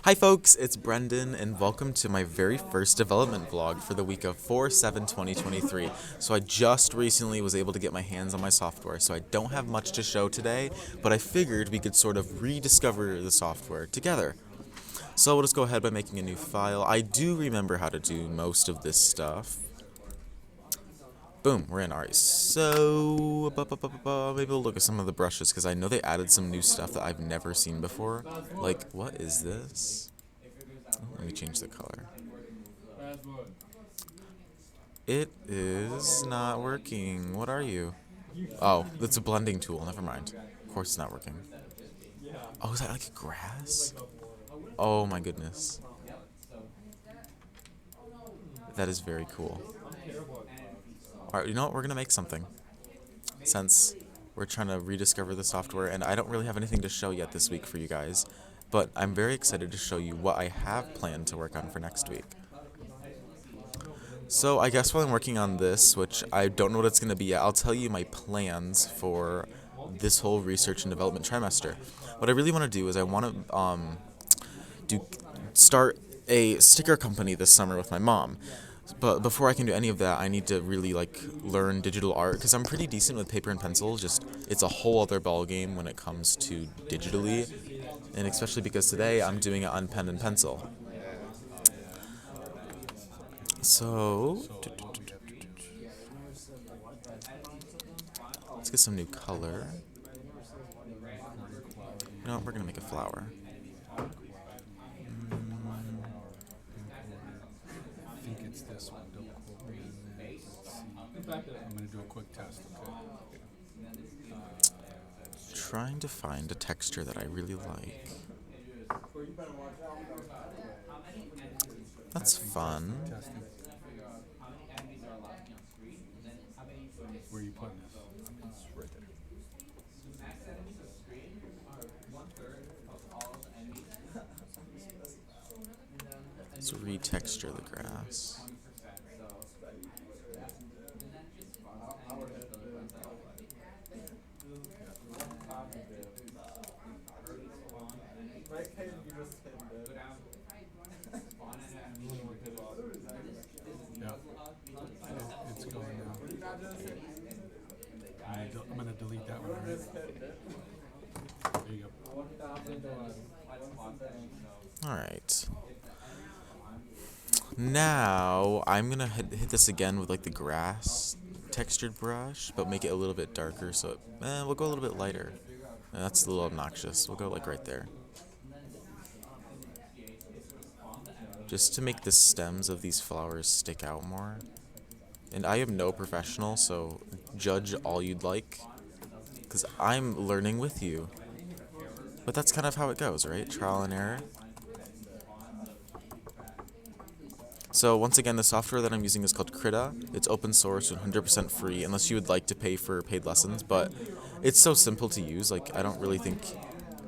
Hi folks, it's Brendan and welcome to my very first development vlog for the week of 4/7/2023. So I just recently was able to get my hands on my software, so I don't have much to show today, but I figured we could sort of rediscover the software together. So we'll just go ahead by making a new file. I do remember how to do most of this stuff. Boom, we're in. Alright, so maybe we'll look at some of the brushes because I know they added some new stuff that I've never seen before. Like, what is this? Let me change the color. It is not working. What are you? Oh, it's a blending tool. Never mind. Of course it's not working. Oh, is that like a grass? Oh my goodness. That is very cool. Alright, you know what? We're gonna make something. Since we're trying to rediscover the software, and I don't really have anything to show yet this week for you guys, but I'm very excited to show you what I have planned to work on for next week. So I guess while I'm working on this, which I don't know what it's going to be yet, I'll tell you my plans for this whole research and development trimester. What I really want to do is I want to do start a sticker company this summer with my mom. But before I can do any of that, I need to really learn digital art because I'm pretty decent with paper and pencil. Just it's a whole other ball game when it comes to digitally, and especially because today I'm doing it on pen and pencil. So let's get some new color. No, we're gonna make a flower. I think it's this one. Don't quote me. Let's see. I'm gonna do a quick test. Trying to find a texture that I really like. That's fun. Testing. Where are you putting this? It's right there. Let's retexture the grass. Yeah. It's going now. I'm gonna delete that one. Right? There you go. Alright. Now, I'm gonna hit this again with like the grass textured brush, but make it a little bit darker so we'll go a little bit lighter. That's a little obnoxious. We'll go like right there. Just to make the stems of these flowers stick out more. And I am no professional, so judge all you'd like, because I'm learning with you. But that's kind of how it goes, right? Trial and error. So once again, the software that I'm using is called Krita. It's open source and 100% free, unless you would like to pay for paid lessons, but it's so simple to use, like I don't really think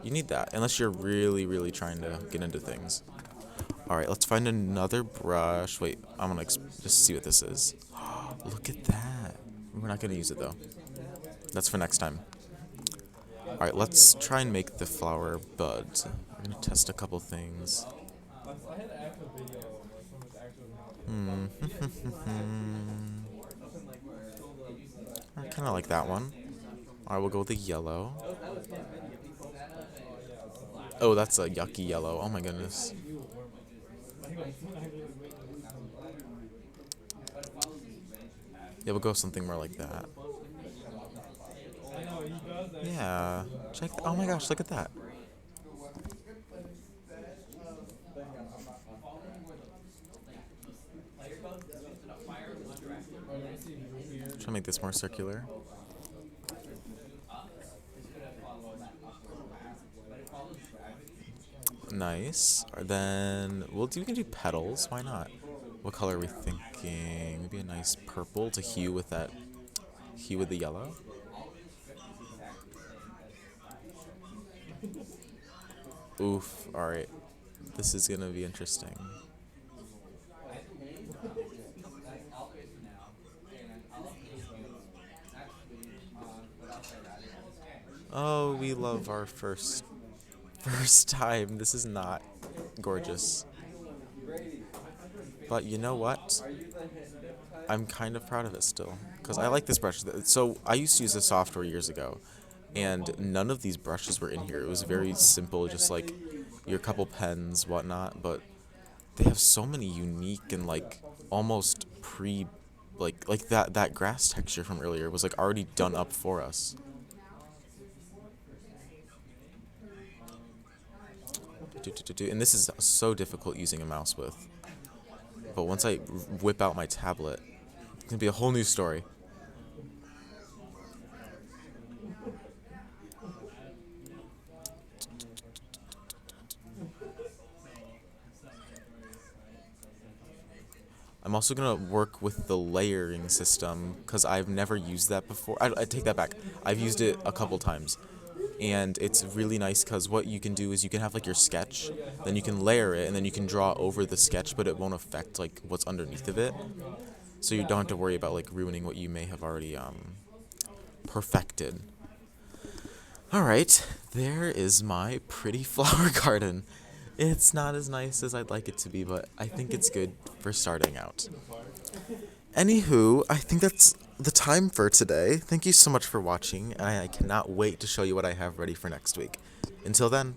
you need that, unless you're really, really trying to get into things. Alright, let's find another brush. Wait, I'm gonna just see what this is. Look at that. We're not gonna use it though. That's for next time. Alright, let's try and make the flower bud. We're gonna test a couple things. I kinda like that one. Alright, we'll go with the yellow. Oh, that's a yucky yellow. Oh my goodness. Yeah, we'll go with something more like that. Yeah. Check. Oh my gosh, look at that. Try to make this more circular. Nice. Then we can do petals. Why not? What color are we thinking? Maybe a nice purple to hue with that hue with the yellow. Oof. All right. This is gonna be interesting. Oh, we love our first time. This is not gorgeous. But you know what? I'm kind of proud of it still, because I like this brush. So I used to use this software years ago, and none of these brushes were in here. It was very simple, just like your couple pens, whatnot. But they have so many unique and like almost like that grass texture from earlier was like already done up for us. And this is so difficult using a mouse with. But once I whip out my tablet, it's gonna be a whole new story. I'm also gonna work with the layering system because I've never used that before. I take that back. I've used it a couple times, and it's really nice because what you can do is you can have like your sketch, then you can layer it, and then you can draw over the sketch, but it won't affect like what's underneath of it. So you don't have to worry about like ruining what you may have already perfected. All right, there is my pretty flower garden. It's not as nice as I'd like it to be, but I think it's good for starting out. Anywho, I think that's the time for today. Thank you so much for watching, and I cannot wait to show you what I have ready for next week. Until then,